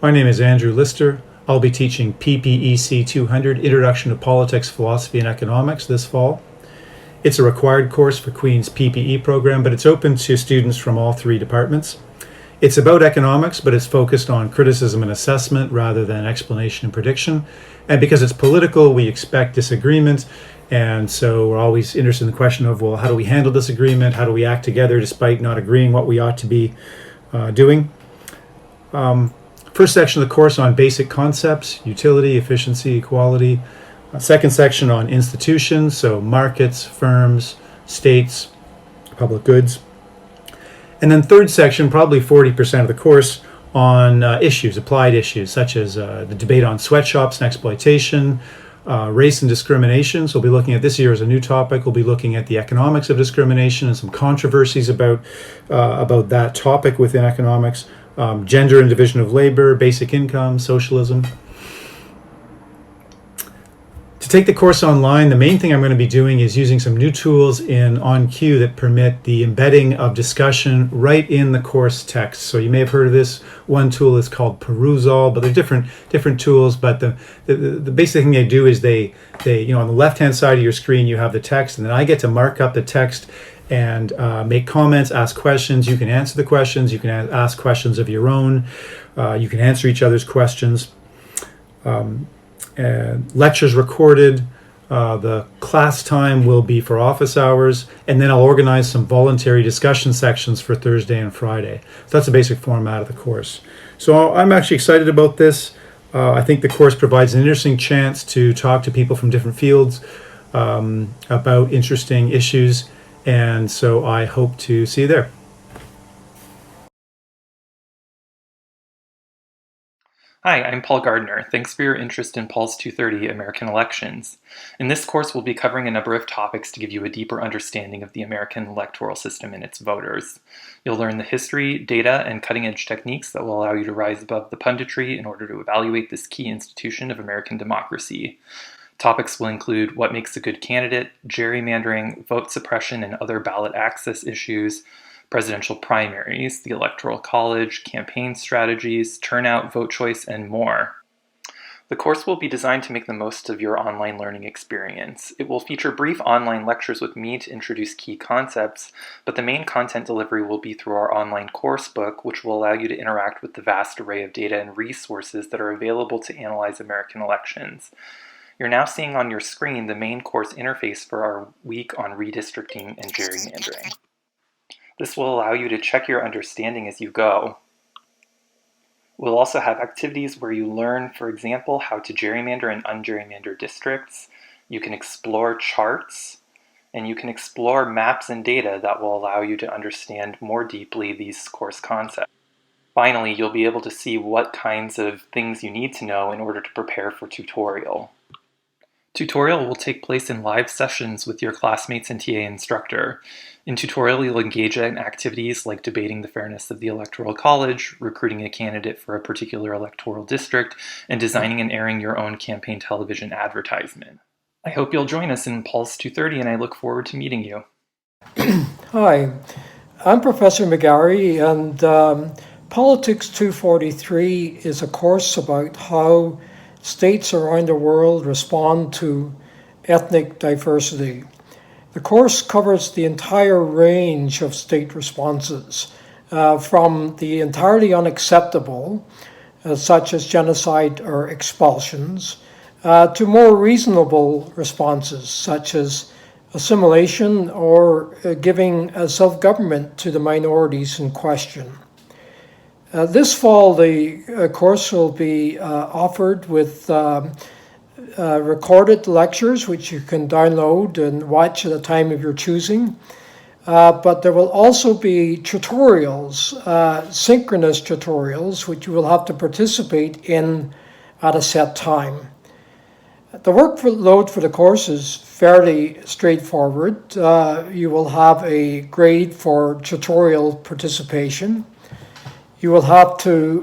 My name is Andrew Lister. I'll be teaching PPEC 200, Introduction to Politics, Philosophy, and Economics this fall. It's a required course for Queen's PPE program, but it's open to students from all three departments. It's about economics, but it's focused on criticism and assessment rather than explanation and prediction. And because it's political, we expect disagreement. And so we're always interested in the question of, well, how do we handle disagreement? How do we act together despite not agreeing what we ought to be doing? First section of the course on basic concepts, utility, efficiency, equality. Second section on institutions, so markets, firms, states, public goods. And then third section, probably 40% of the course, on issues, applied issues, such as the debate on sweatshops and exploitation, race and discrimination. So we'll be looking at this year as a new topic. We'll be looking at the economics of discrimination and some controversies about that topic within economics. Gender and division of labor, basic income, socialism. To take the course online, the main thing I'm going to be doing is using some new tools in OnQ that permit the embedding of discussion right in the course text. So you may have heard of this. One tool is called Perusall, but they're different tools. But the basic thing they do is they on the left-hand side of your screen you have the text, and then I get to mark up the text and make comments, ask questions. You can answer the questions. You can ask questions of your own. You can answer each other's questions. Lectures recorded. The class time will be for office hours, and then I'll organize some voluntary discussion sections for Thursday and Friday. So that's the basic format of the course. So I'm actually excited about this. I think the course provides an interesting chance to talk to people from different fields about interesting issues, and so I hope to see you there. Hi, I'm Paul Gardner. Thanks for your interest in Paul's 230 American Elections. In this course, we'll be covering a number of topics to give you a deeper understanding of the American electoral system and its voters. You'll learn the history, data, and cutting-edge techniques that will allow you to rise above the punditry in order to evaluate this key institution of American democracy. Topics will include what makes a good candidate, gerrymandering, vote suppression and other ballot access issues, presidential primaries, the Electoral College, campaign strategies, turnout, vote choice, and more. The course will be designed to make the most of your online learning experience. It will feature brief online lectures with me to introduce key concepts, but the main content delivery will be through our online course book, which will allow you to interact with the vast array of data and resources that are available to analyze American elections. You're now seeing on your screen the main course interface for our week on redistricting and gerrymandering. This will allow you to check your understanding as you go. We'll also have activities where you learn, for example, how to gerrymander and ungerrymander districts. You can explore charts, and you can explore maps and data that will allow you to understand more deeply these course concepts. Finally, you'll be able to see what kinds of things you need to know in order to prepare for tutorial. Tutorial will take place in live sessions with your classmates and TA instructor. In tutorial, you'll engage in activities like debating the fairness of the Electoral College, recruiting a candidate for a particular electoral district, and designing and airing your own campaign television advertisement. I hope you'll join us in Pulse 230, and I look forward to meeting you. Hi, I'm Professor McGarry, and Politics 243 is a course about how states around the world respond to ethnic diversity. The course covers the entire range of state responses, from the entirely unacceptable, such as genocide or expulsions, to more reasonable responses, such as assimilation or giving self-government to the minorities in question. This fall, the course will be offered with recorded lectures, which you can download and watch at a time of your choosing. But there will also be tutorials, synchronous tutorials, which you will have to participate in at a set time. The workload for the course is fairly straightforward. You will have a grade for tutorial participation. You will have to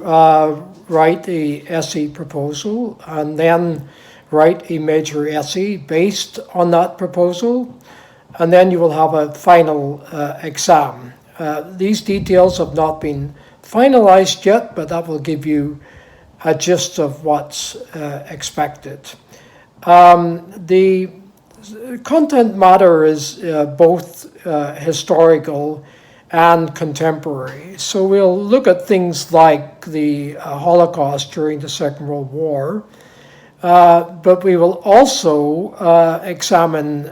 write the essay proposal and then write a major essay based on that proposal, and then you will have a final exam. These details have not been finalized yet, but that will give you a gist of what's expected. The content matter is both historical and contemporary. So we'll look at things like the Holocaust during the Second World War, but we will also examine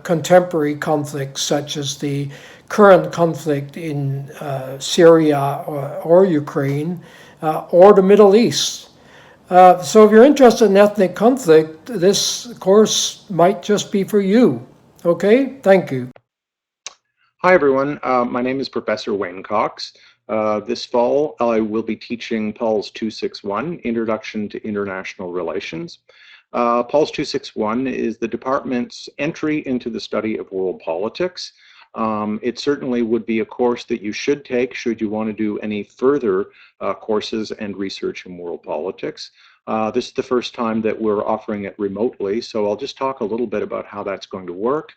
contemporary conflicts such as the current conflict in Syria or Ukraine or the Middle East. So if you're interested in ethnic conflict, this course might just be for you. Okay, thank you. Hi everyone, my name is Professor Wayne Cox. This fall I will be teaching POLS 261, Introduction to International Relations. POLS 261 is the department's entry into the study of world politics. It certainly would be a course that you should take should you want to do any further courses and research in world politics. This is the first time that we're offering it remotely, so I'll just talk a little bit about how that's going to work.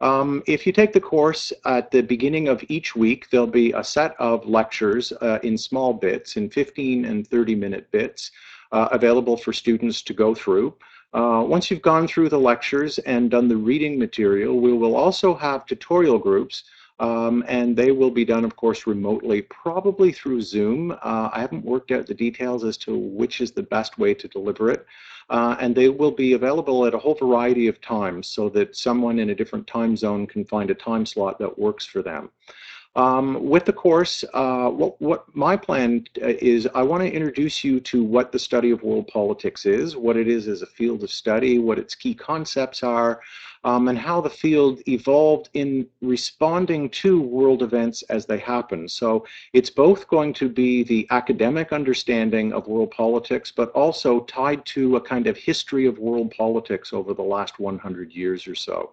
If you take the course at the beginning of each week, there'll be a set of lectures in small bits, in 15 and 30-minute bits, available for students to go through. Once you've gone through the lectures and done the reading material, we will also have tutorial groups, and they will be done, of course, remotely, probably through Zoom. I haven't worked out the details as to which is the best way to deliver it. And they will be available at a whole variety of times so that someone in a different time zone can find a time slot that works for them. With the course, what my plan is, I want to introduce you to what the study of world politics is, what it is as a field of study, what its key concepts are, and how the field evolved in responding to world events as they happen. So it's both going to be the academic understanding of world politics, but also tied to a kind of history of world politics over the last 100 years or so.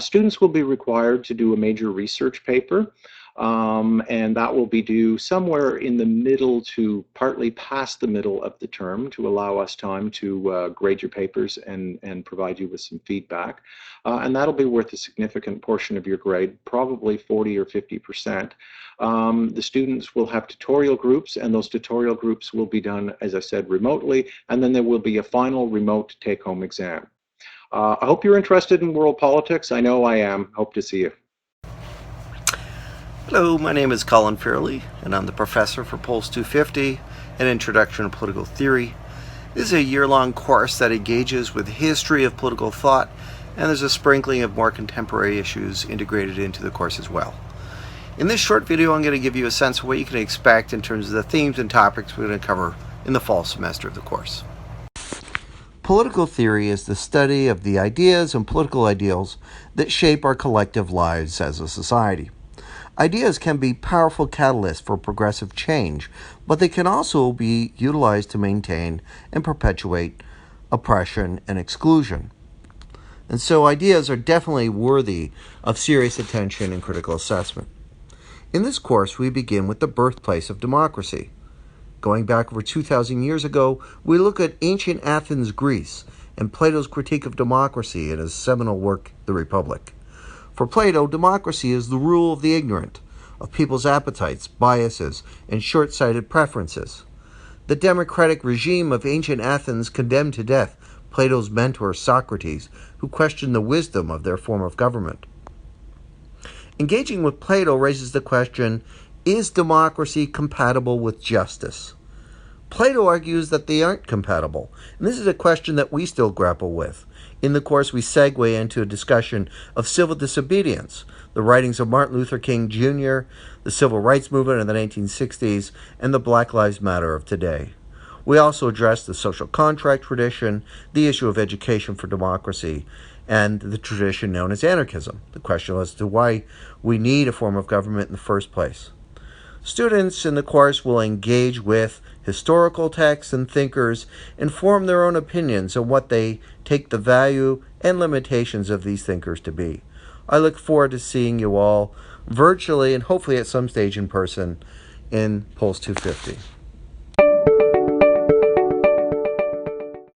Students will be required to do a major research paper, and that will be due somewhere in the middle to partly past the middle of the term to allow us time to grade your papers and provide you with some feedback. And that'll be worth a significant portion of your grade, probably 40 or 50%. The students will have tutorial groups, and those tutorial groups will be done, as I said, remotely, and then there will be a final remote take-home exam. I hope you're interested in world politics. I know I am. Hope to see you. Hello, my name is Colin Fairley, and I'm the professor for POLS 250, an Introduction to Political Theory. This is a year-long course that engages with the history of political thought, and there's a sprinkling of more contemporary issues integrated into the course as well. In this short video, I'm going to give you a sense of what you can expect in terms of the themes and topics we're going to cover in the fall semester of the course. Political theory is the study of the ideas and political ideals that shape our collective lives as a society. Ideas can be powerful catalysts for progressive change, but they can also be utilized to maintain and perpetuate oppression and exclusion. And so ideas are definitely worthy of serious attention and critical assessment. In this course, we begin with the birthplace of democracy. Going back over 2,000 years ago, we look at ancient Athens, Greece, and Plato's critique of democracy in his seminal work, The Republic. For Plato, democracy is the rule of the ignorant, of people's appetites, biases, and short-sighted preferences. The democratic regime of ancient Athens condemned to death Plato's mentor Socrates, who questioned the wisdom of their form of government. Engaging with Plato raises the question, is democracy compatible with justice? Plato argues that they aren't compatible, and this is a question that we still grapple with. In the course, we segue into a discussion of civil disobedience, the writings of Martin Luther King Jr., the civil rights movement in the 1960s, and the Black Lives Matter of today. We also address the social contract tradition, the issue of education for democracy, and the tradition known as anarchism, the question as to why we need a form of government in the first place. Students in the course will engage with historical texts and thinkers and form their own opinions on what they take the value and limitations of these thinkers to be. I look forward to seeing you all virtually and hopefully at some stage in person in POLS 250.